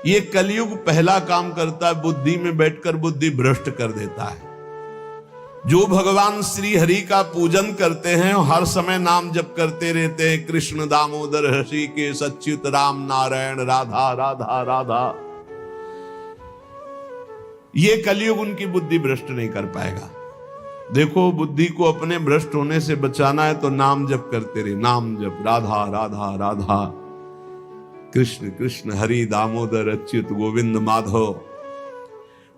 ये कलयुग पहला काम करता है, बुद्धि में बैठकर बुद्धि भ्रष्ट कर देता है। जो भगवान श्री हरि का पूजन करते हैं हर समय नाम जप करते रहते हैं, कृष्ण दामोदर ऋषिकेश अच्युत राम नारायण राधा राधा राधा, ये कलयुग उनकी बुद्धि भ्रष्ट नहीं कर पाएगा। देखो, बुद्धि को अपने भ्रष्ट होने से बचाना है तो नाम जप करते रहे, नाम जप, राधा राधा राधा, कृष्ण कृष्ण हरि दामोदर अच्युत गोविंद माधव।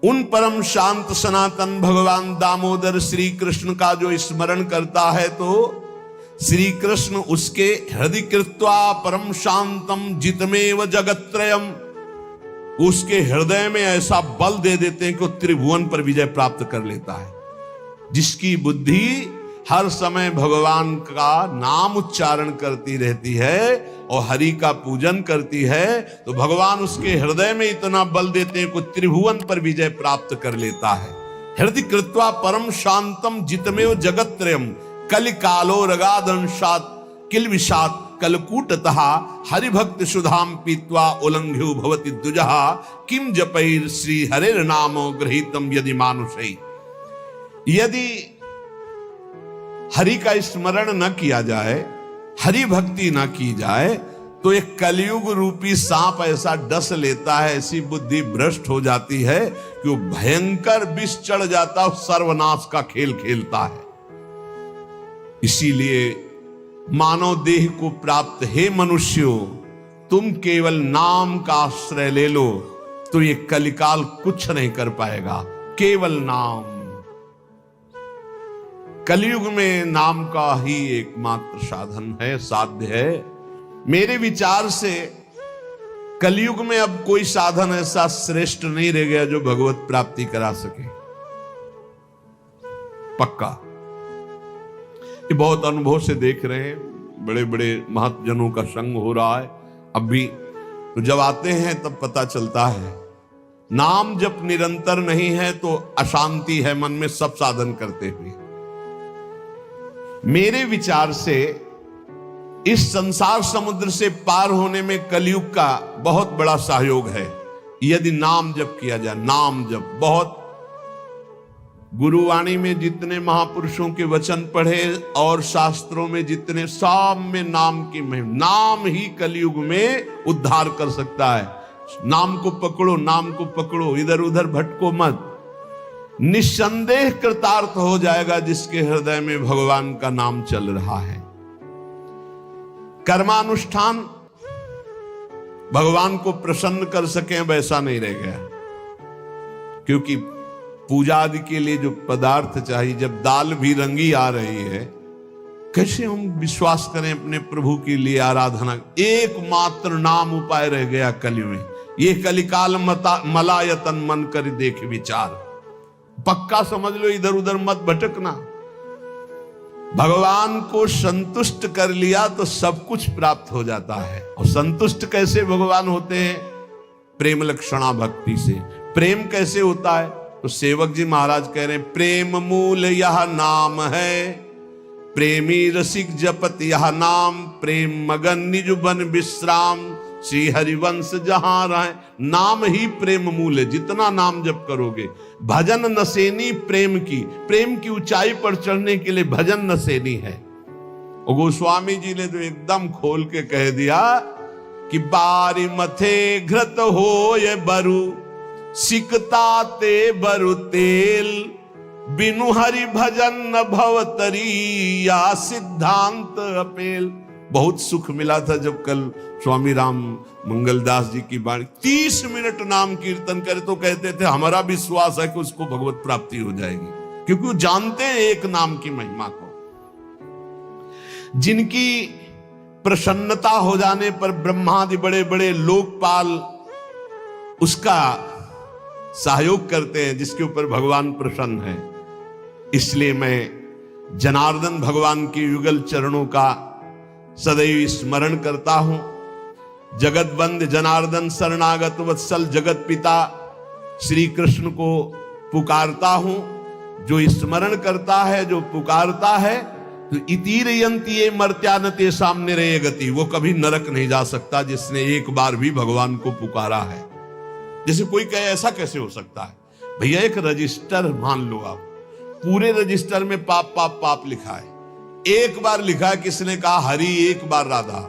उन परम शांत सनातन भगवान दामोदर श्री कृष्ण का जो स्मरण करता है तो श्री कृष्ण उसके हृदय कृत्वा परम शांतम जितमेव जगत्त्रयम, उसके हृदय में ऐसा बल दे देते हैं कि त्रिभुवन पर विजय प्राप्त कर लेता है। जिसकी बुद्धि हर समय भगवान का नाम उच्चारण करती रहती है और हरि का पूजन करती है तो भगवान उसके हृदय में इतना बल देते हैं कि त्रिभुवन पर विजय प्राप्त कर लेता है। हृदय कृत्वा परम शांतम जितमेव जगत्त्रयम कलिकालो रगादंशात किलविषात कलकूटतः हरिभक्त सुधाम पीत्वा उल्लंघ्यो भवति द्विजः किम जपैर श्री हरेर नामो गृहीतम यदि मानुषै। यदि हरि का स्मरण न किया जाए, हरि भक्ति न की जाए तो एक कलयुग रूपी सांप ऐसा डस लेता है, ऐसी बुद्धि भ्रष्ट हो जाती है कि वो भयंकर विष चढ़ जाता, सर्वनाश का खेल खेलता है। इसीलिए मानव देह को प्राप्त हे मनुष्यों, तुम केवल नाम का आश्रय ले लो तो ये कलिकाल कुछ नहीं कर पाएगा। केवल नाम, कलयुग में नाम का ही एकमात्र साधन है, साध्य है। मेरे विचार से कलयुग में अब कोई साधन ऐसा श्रेष्ठ नहीं रह गया जो भगवत प्राप्ति करा सके। पक्का, ये बहुत अनुभव से देख रहे हैं, बड़े बड़े महत्जनों का संग हो रहा है अब भी, तो जब आते हैं तब पता चलता है नाम जब निरंतर नहीं है तो अशांति है मन में, सब साधन करते हुए। मेरे विचार से इस संसार समुद्र से पार होने में कलयुग का बहुत बड़ा सहयोग है यदि नाम जप किया जाए। नाम जप, बहुत गुरुवाणी में जितने महापुरुषों के वचन पढ़े और शास्त्रों में जितने, सब में नाम की महिमा, नाम ही कलयुग में उद्धार कर सकता है। नाम को पकड़ो, नाम को पकड़ो, इधर उधर भटको मत, निस्संदेह कृतार्थ हो जाएगा जिसके हृदय में भगवान का नाम चल रहा है। कर्मानुष्ठान भगवान को प्रसन्न कर सके वैसा नहीं रह गया, क्योंकि पूजा आदि के लिए जो पदार्थ चाहिए, जब दाल भी रंगी आ रही है, कैसे हम विश्वास करें अपने प्रभु के लिए आराधना। एकमात्र नाम उपाय रह गया कलयुग में। ये कलिकाल मलायतन मन कर देख विचार, पक्का समझ लो, इधर उधर मत भटकना। भगवान को संतुष्ट कर लिया तो सब कुछ प्राप्त हो जाता है। और संतुष्ट कैसे भगवान होते हैं? प्रेम लक्षणा भक्ति से। प्रेम कैसे होता है? तो सेवक जी महाराज कह रहे हैं, प्रेम मूल यह नाम है, प्रेमी रसिक जपत यह नाम, प्रेम मगन निज बन विश्राम, श्री हरिवंश जहां रहे। नाम ही प्रेम मूल है। जितना नाम जप करोगे, भजन नसेनी प्रेम की ऊंचाई पर चढ़ने के लिए भजन नसेनी है। और गोस्वामी जी ने तो एकदम खोल के कह दिया कि बारी मथे घृत हो ये बरु, सिकता ते बरु तेल, बिनु हरि भजन न भवतरी, या सिद्धांत अपेल। बहुत सुख मिला था जब कल स्वामी राम मंगलदास जी की वाणी 30 मिनट नाम कीर्तन करे तो कहते थे हमारा विश्वास है कि उसको भगवत प्राप्ति हो जाएगी, क्योंकि वो जानते हैं एक नाम की महिमा को। जिनकी प्रसन्नता हो जाने पर ब्रह्मादि बड़े बड़े लोकपाल उसका सहयोग करते हैं, जिसके ऊपर भगवान प्रसन्न है। इसलिए मैं जनार्दन भगवान के युगल चरणों का सदैव स्मरण करता हूं। जगत बंद जनार्दन शरणागत वत्सल जगत पिता श्री कृष्ण को पुकारता हूं। जो स्मरण करता है, जो पुकारता है, तो इतीरयंती ये मर्त्यानते सामने रहे गति, वो कभी नरक नहीं जा सकता जिसने एक बार भी भगवान को पुकारा है। जैसे कोई कहे ऐसा कैसे हो सकता है, भैया एक रजिस्टर मान लो आप, पूरे रजिस्टर में पाप पाप पाप लिखा है। एक बार लिखा है, किसने कहा हरि एक बार राधा,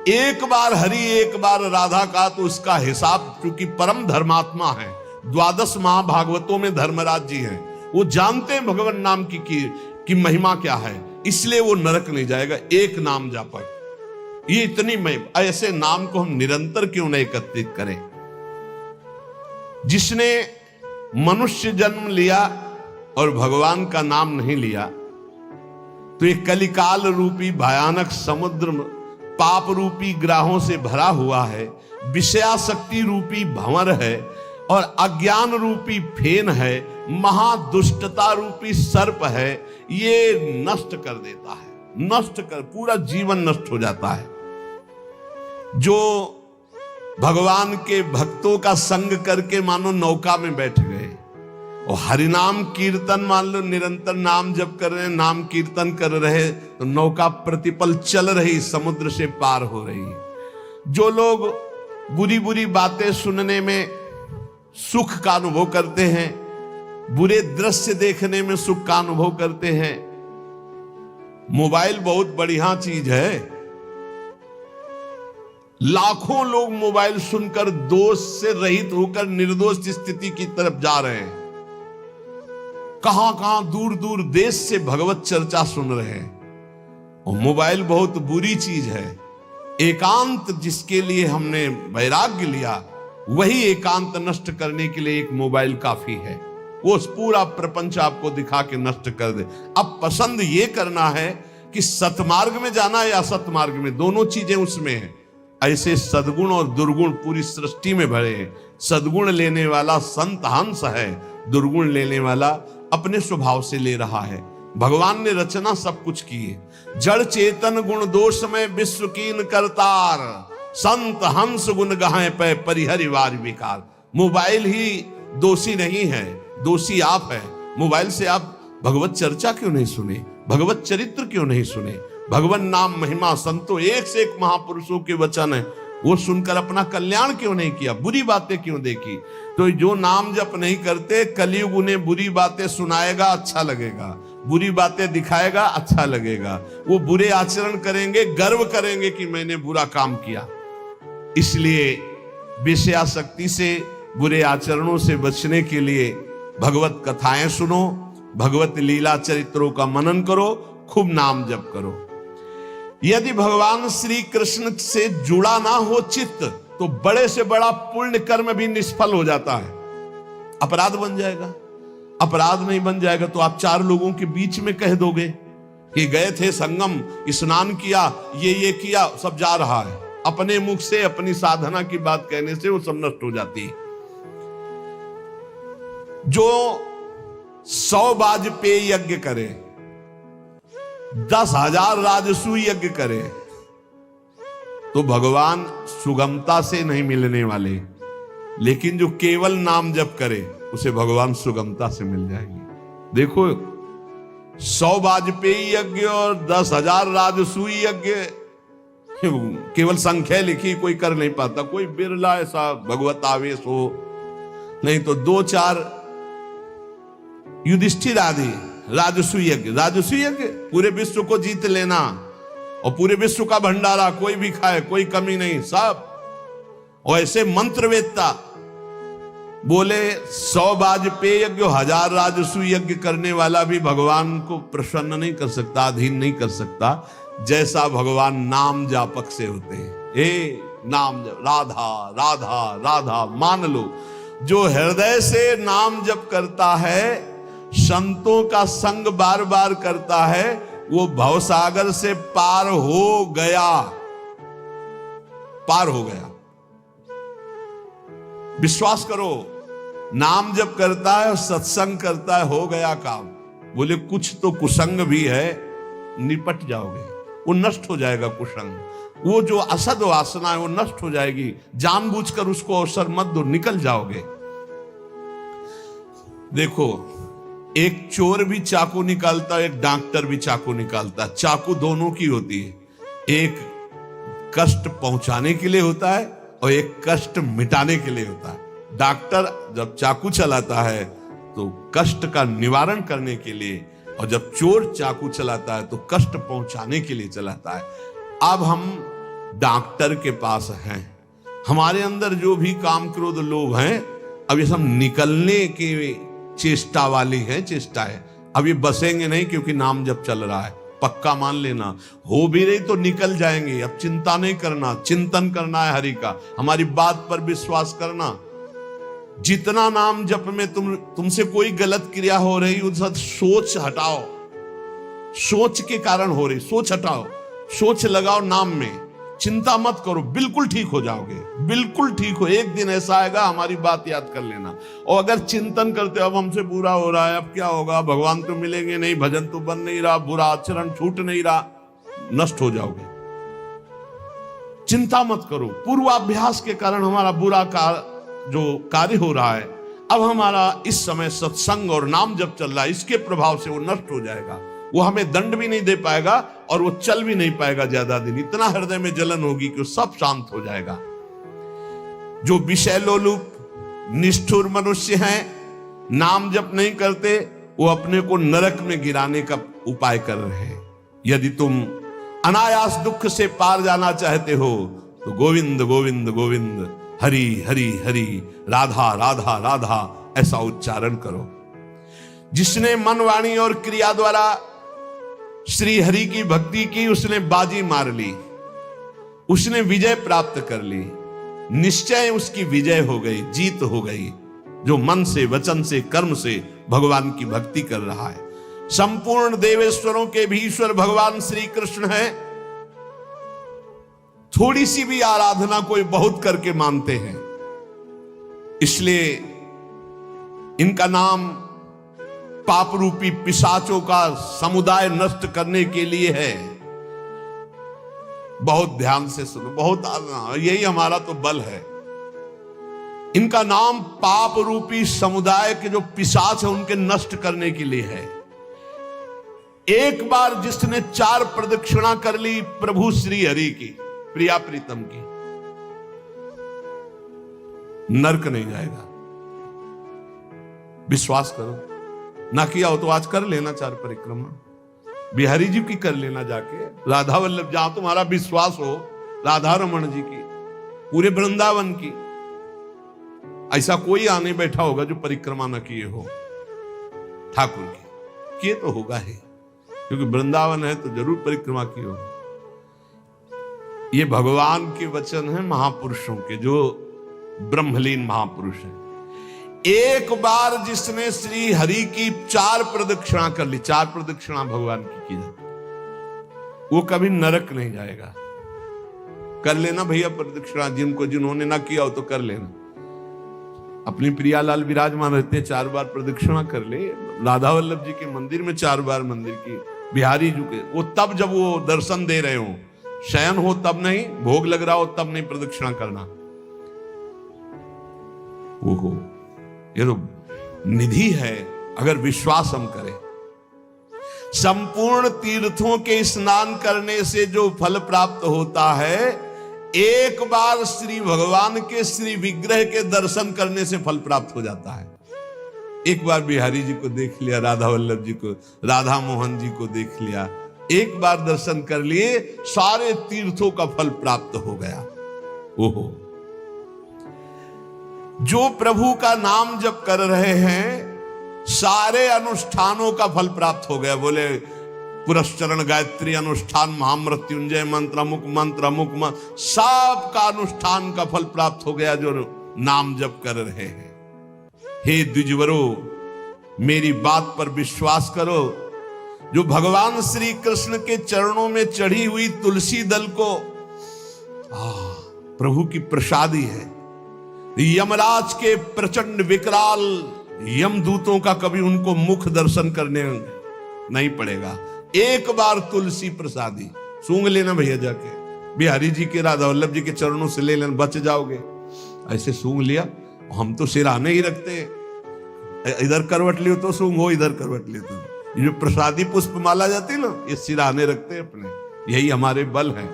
एक बार हरि एक बार राधा का, तो उसका हिसाब, क्योंकि परम धर्मात्मा है, 12 महाभागवतों में धर्मराज जी हैं, वो जानते हैं भगवान नाम की महिमा क्या है, इसलिए वो नरक नहीं जाएगा। एक नाम जापक, ये इतनी ऐसे नाम को हम निरंतर क्यों नहीं एकत्रित करें। जिसने मनुष्य जन्म लिया और भगवान का नाम नहीं लिया, तो ये कलिकाल रूपी भयानक समुद्र पाप रूपी ग्राहों से भरा हुआ है, विषयाशक्ति रूपी भंवर है, और अज्ञान रूपी फेन है, महादुष्टता रूपी सर्प है, ये नष्ट कर देता है, नष्ट कर, पूरा जीवन नष्ट हो जाता है। जो भगवान के भक्तों का संग करके मानो नौका में बैठ गए और हरिनाम कीर्तन, मान लो निरंतर नाम जप कर रहे, नाम कीर्तन कर रहे, तो नौका प्रतिपल चल रही, समुद्र से पार हो रही। जो लोग बुरी बुरी बातें सुनने में सुख का अनुभव करते हैं, बुरे दृश्य देखने में सुख का अनुभव करते हैं, मोबाइल बहुत बढ़िया चीज है। लाखों लोग मोबाइल सुनकर दोष से रहित होकर निर्दोष स्थिति की तरफ जा रहे हैं। कहां कहां दूर दूर देश से भगवत चर्चा सुन रहे हैं। और मोबाइल बहुत बुरी चीज है। एकांत जिसके लिए हमने वैराग्य लिया, वही एकांत नष्ट करने के लिए एक मोबाइल काफी है। वो पूरा प्रपंच आपको दिखा के नष्ट कर दे। अब पसंद ये करना है कि सतमार्ग में जाना है या असतमार्ग में, दोनों चीजें उसमें है। ऐसे सद्गुण और दुर्गुण पूरी सृष्टि में भरे हैं। सद्गुण लेने वाला संत हंस है, दुर्गुण लेने वाला अपने स्वभाव से ले रहा है। भगवान ने रचना सब कुछ की है। जड़ चेतन गुण दोष में विश्व कीन करतार, संत हंस गुण गाए पे परिहरिवार विकार। मोबाइल ही दोषी नहीं है, दोषी आप है। मोबाइल से आप भगवत चर्चा क्यों नहीं सुने, भगवत चरित्र क्यों नहीं सुने, भगवान नाम महिमा संतों एक से एक महापुरुषों के वचन है, वो सुनकर अपना कल्याण क्यों नहीं किया, बुरी बातें क्यों देखी। तो जो नाम जप नहीं करते, कलयुग उन्हें बुरी बातें सुनाएगा, अच्छा लगेगा, बुरी बातें दिखाएगा, अच्छा लगेगा। वो बुरे आचरण करेंगे, गर्व करेंगे कि मैंने बुरा काम किया। इसलिए विषयाशक्ति से, बुरे आचरणों से बचने के लिए भगवत कथाएं सुनो, भगवत लीला चरित्रों का मनन करो, खूब नाम जप करो। यदि भगवान श्री कृष्ण से जुड़ा ना हो चित्त, तो बड़े से बड़ा पुण्य कर्म भी निष्फल हो जाता है, अपराध बन जाएगा। अपराध नहीं बन जाएगा तो आप 4 लोगों के बीच में कह दोगे कि गए थे संगम, स्नान किया, ये किया, सब जा रहा है। अपने मुख से अपनी साधना की बात कहने से वो सब नष्ट हो जाती है। जो 100 वाजपेयी यज्ञ करे, 10,000 राजसू यज्ञ करे, तो भगवान सुगमता से नहीं मिलने वाले। लेकिन जो केवल नाम जप करे, उसे भगवान सुगमता से मिल जाएंगे। देखो 100 वाजपेयी यज्ञ और 10,000 राजसूय यज्ञ, केवल संख्या लिखी, कोई कर नहीं पाता। कोई बिरला ऐसा भगवत आवेश हो, नहीं तो 2-4 युधिष्ठिर आदि राजसूय यज्ञ। राजसूय यज्ञ पूरे विश्व को जीत लेना और पूरे विश्व का भंडारा, कोई भी खाए, कोई कमी नहीं, सब। और ऐसे मंत्रवेत्ता बोले 100 वाजपेयी यज्ञ, 1000 राजसूय यज्ञ करने वाला भी भगवान को प्रसन्न नहीं कर सकता, अधीन नहीं कर सकता, जैसा भगवान नाम जापक से होते हैं। ए नाम जप, राधा राधा राधा, मान लो जो हृदय से नाम जप करता है, संतों का संग बार बार करता है, वो भवसागर से पार हो गया, पार हो गया। विश्वास करो, नाम जप करता है और सत्संग करता है, हो गया काम। बोले कुछ तो कुसंग भी है, निपट जाओगे, वो नष्ट हो जाएगा कुसंग। वो जो असद वासना है वो नष्ट हो जाएगी। जानबूझकर उसको अवसर मत दो, निकल जाओगे। देखो, एक चोर भी चाकू निकालता है, एक डॉक्टर भी चाकू निकालता है। चाकू दोनों की होती है, एक कष्ट पहुंचाने के लिए होता है और एक कष्ट मिटाने के लिए होता है। डॉक्टर जब चाकू चलाता है तो कष्ट का निवारण करने के लिए, और जब चोर चाकू चलाता है तो कष्ट पहुंचाने के लिए चलाता है। अब हम डॉक्टर के पास हैं, हमारे अंदर जो भी काम क्रोध लोभ हैं, अब ये सब निकलने की चेष्टा वाली है, चेष्टा है। अब ये बसेंगे नहीं, क्योंकि नाम जब चल रहा है, पक्का मान लेना। हो भी रही तो निकल जाएंगे। अब चिंता नहीं करना, चिंतन करना है हरि का, हमारी बात पर विश्वास करना। जितना नाम जप में तुमसे कोई गलत क्रिया हो रही, उस सोच हटाओ, सोच के कारण हो रही, सोच हटाओ, सोच लगाओ नाम में, चिंता मत करो, बिल्कुल ठीक हो जाओगे, बिल्कुल ठीक हो। एक दिन ऐसा आएगा, हमारी बात याद कर लेना। और अगर चिंतन करते अब हमसे बुरा हो रहा है, अब क्या होगा, भगवान तो मिलेंगे नहीं, भजन तो बन नहीं रहा, बुरा आचरण छूट नहीं रहा, नष्ट हो जाओगे। चिंता मत करो, पूर्वाभ्यास के कारण हमारा बुरा जो कार्य हो रहा है, अब हमारा इस समय सत्संग और नाम जब चल रहा है, इसके प्रभाव से वो नष्ट हो जाएगा। वो हमें दंड भी नहीं दे पाएगा और वो चल भी नहीं पाएगा ज्यादा दिन। इतना हृदय में जलन होगी कि वो सब शांत हो जाएगा। जो विषय लोलुप निष्ठुर मनुष्य हैं, नाम जप नहीं करते, वो अपने को नरक में गिराने का उपाय कर रहे हैं। यदि तुम अनायास दुख से पार जाना चाहते हो तो गोविंद गोविंद गोविंद, हरि हरि हरि, राधा राधा राधा ऐसा उच्चारण करो। जिसने मन वाणी और क्रिया द्वारा श्री हरि की भक्ति की, उसने बाजी मार ली, उसने विजय प्राप्त कर ली। निश्चय उसकी विजय हो गई, जीत हो गई। जो मन से, वचन से, कर्म से भगवान की भक्ति कर रहा है। संपूर्ण देवेश्वरों के भी ईश्वर भगवान श्री कृष्ण है। थोड़ी सी भी आराधना कोई बहुत करके मानते हैं, इसलिए इनका नाम पाप रूपी पिशाचों का समुदाय नष्ट करने के लिए है। बहुत ध्यान से सुनो, बहुत यही हमारा तो बल है। इनका नाम पाप रूपी समुदाय के जो पिशाच है उनके नष्ट करने के लिए है। एक बार जिसने 4 प्रदक्षिणा कर ली प्रभु श्री हरि की, प्रिया प्रीतम की, नरक नहीं जाएगा। विश्वास करो। ना किया हो तो आज कर लेना 4 परिक्रमा, बिहारी जी की कर लेना जाके, राधा वल्लभ, जहां तुम्हारा विश्वास हो, राधा रमन जी की, पूरे वृंदावन की। ऐसा कोई आने बैठा होगा जो परिक्रमा न किए हो ठाकुर की, किए तो होगा ही, क्योंकि वृंदावन है तो जरूर परिक्रमा की हो। ये भगवान के वचन है महापुरुषों के, जो ब्रह्मलीन महापुरुष है। एक बार जिसने श्री हरि की 4 प्रदक्षिणा कर ली, 4 प्रदक्षिणा भगवान की जाती, वो कभी नरक नहीं जाएगा। कर लेना भैया प्रदक्षिणा, जिन्होंने ना किया हो तो कर लेना। अपनी प्रियालाल विराजमान रहते हैं, 4 बार प्रदक्षिणा कर ले। राधा वल्लभ जी के मंदिर में 4 बार मंदिर की, बिहारी जी के, वो तब जब वो दर्शन दे रहे हो, शयन हो तब नहीं, भोग लग रहा हो तब नहीं प्रदक्षिणा करना। वो ये तो निधि है, अगर विश्वास हम करें। संपूर्ण तीर्थों के स्नान करने से जो फल प्राप्त होता है, एक बार श्री भगवान के श्री विग्रह के दर्शन करने से फल प्राप्त हो जाता है। एक बार बिहारी जी को देख लिया, राधा वल्लभ जी को, राधा मोहन जी को देख लिया, एक बार दर्शन कर लिए, सारे तीर्थों का फल प्राप्त हो गया। ओहो, जो प्रभु का नाम जप कर रहे हैं, सारे अनुष्ठानों का फल प्राप्त हो गया। बोले पुरस्चरण गायत्री अनुष्ठान, महामृत्युंजय मंत्र, अमुक मंत्र, अमुक मंत्र, सब का अनुष्ठान का फल प्राप्त हो गया जो नाम जप कर रहे हैं। हे द्विजवरो, मेरी बात पर विश्वास करो। जो भगवान श्री कृष्ण के चरणों में चढ़ी हुई तुलसी दल को प्रभु की प्रसादी है। यमराज के प्रचंड विकराल यमदूतों का कभी उनको मुख दर्शन करने नहीं पड़ेगा। एक बार तुलसी प्रसादी सूंघ लेना भैया, जाके बिहारी जी के, राधा वल्लभ जी के चरणों से ले लेना, बच जाओगे। ऐसे सूंघ लिया, हम तो सिराने ही रखते हैं, इधर करवट लियो तो सूंघो, इधर करवट लियो तो। ये जो प्रसादी पुष्प माला जाती है ना, ये सिराने रखते हैं अपने, यही हमारे बल हैं।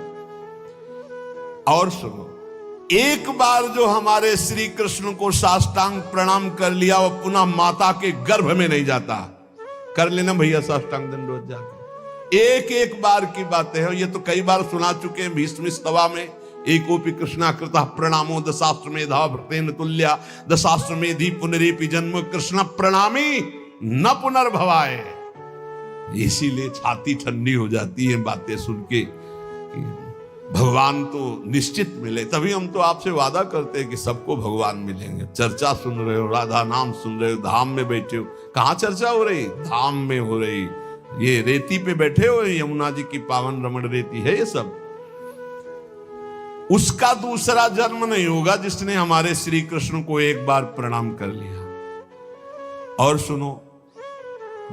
और सुनो, एक बार जो हमारे श्री कृष्ण को साष्टांग प्रणाम कर लिया, वो पुनः माता के गर्भ में नहीं जाता। कर लेना भैया साष्टांग दंडवत जाकर, एक एक बार की बातें हैं। ये तो कई बार सुना चुके हैं भीष्म स्तवा में, एकोपि कृष्णा कृतः प्रणामो दशाश्वमेधा भृतेन तुल्या दशाश्वमेधि पुनरेपि जन्म कृष्ण प्रणामी न पुनर्भवाय। इसीलिए छाती ठंडी हो जाती है बातें सुन के, भगवान तो निश्चित मिले। तभी हम तो आपसे वादा करते हैं कि सबको भगवान मिलेंगे। चर्चा सुन रहे हो, राधा नाम सुन रहे हो, धाम में बैठे हो। कहाँ चर्चा हो रही? धाम में हो रही। ये रेती पे बैठे हो, यमुना जी की पावन रमण रेती है ये सब। उसका दूसरा जन्म नहीं होगा जिसने हमारे श्री कृष्ण को एक बार प्रणाम कर लिया। और सुनो,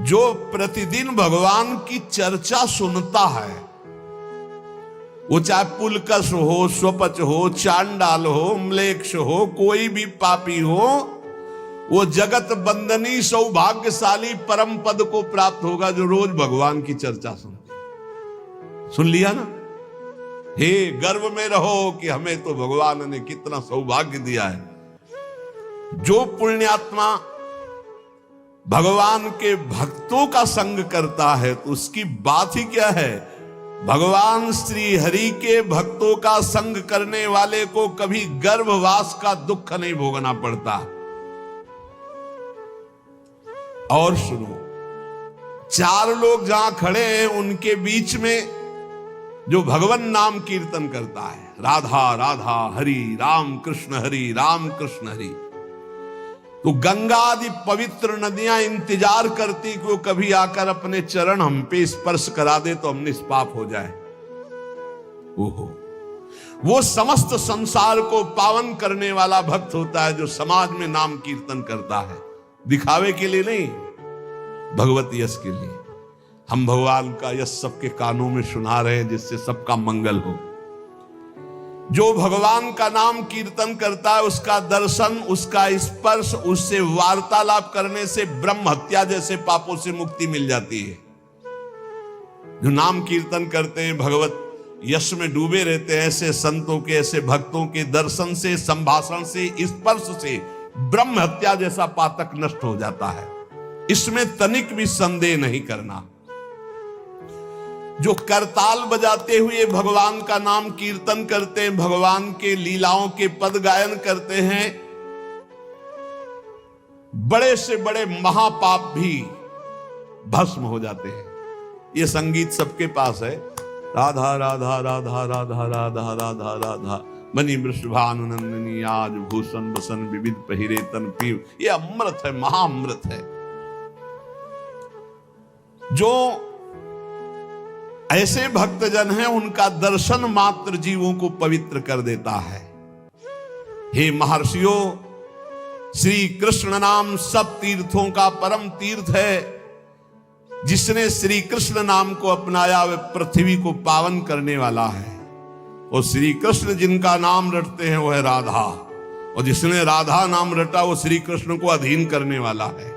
जो प्रतिदिन भगवान की चर्चा सुनता है, वो चाहे पुलकस हो, स्वपच हो, चांडाल हो, म्लेच्छ हो, कोई भी पापी हो, वो जगत बंदनी सौभाग्यशाली परम पद को प्राप्त होगा जो रोज भगवान की चर्चा सुनते। सुन लिया ना? हे, गर्व में रहो कि हमें तो भगवान ने कितना सौभाग्य दिया है। जो पुण्यात्मा भगवान के भक्तों का संग करता है तो उसकी बात ही क्या है। भगवान श्री हरि के भक्तों का संग करने वाले को कभी गर्भवास का दुख नहीं भोगना पड़ता। और सुनो, चार लोग जहां खड़े हैं उनके बीच में जो भगवान नाम कीर्तन करता है, राधा राधा हरि राम कृष्ण हरि राम कृष्ण हरि, तो गंगा आदि पवित्र नदियां इंतजार करती कि वो कभी आकर अपने चरण हम पे स्पर्श करा दे तो हम निष्पाप हो जाए। ओहो, वो समस्त संसार को पावन करने वाला भक्त होता है जो समाज में नाम कीर्तन करता है, दिखावे के लिए नहीं, भगवत यश के लिए। हम भगवान का यश सबके कानों में सुना रहे हैं जिससे सबका मंगल हो। जो भगवान का नाम कीर्तन करता है उसका दर्शन, उसका स्पर्श, उससे वार्तालाप करने से ब्रह्म हत्या जैसे पापों से मुक्ति मिल जाती है। जो नाम कीर्तन करते हैं, भगवत यश में डूबे रहते हैं, ऐसे संतों के, ऐसे भक्तों के दर्शन से, संभाषण से, स्पर्श से ब्रह्म हत्या जैसा पातक नष्ट हो जाता है। इसमें तनिक भी संदेह नहीं करना। जो करताल बजाते हुए भगवान का नाम कीर्तन करते हैं, भगवान के लीलाओं के पद गायन करते हैं, बड़े से बड़े महापाप भी भस्म हो जाते हैं। ये संगीत सबके पास है, राधा राधा राधा राधा राधा राधा राधा मणि वृषभानुनंदिनी आज भूषण बसन विविध पहिरे तन पीव। ये अमृत है, महाअमृत है। जो ऐसे भक्तजन हैं उनका दर्शन मात्र जीवों को पवित्र कर देता है। हे महर्षियों, श्री कृष्ण नाम सब तीर्थों का परम तीर्थ है। जिसने श्री कृष्ण नाम को अपनाया वह पृथ्वी को पावन करने वाला है। और श्री कृष्ण जिनका नाम रटते हैं वह राधा, और जिसने राधा नाम रटा वो श्री कृष्ण को अधीन करने वाला है।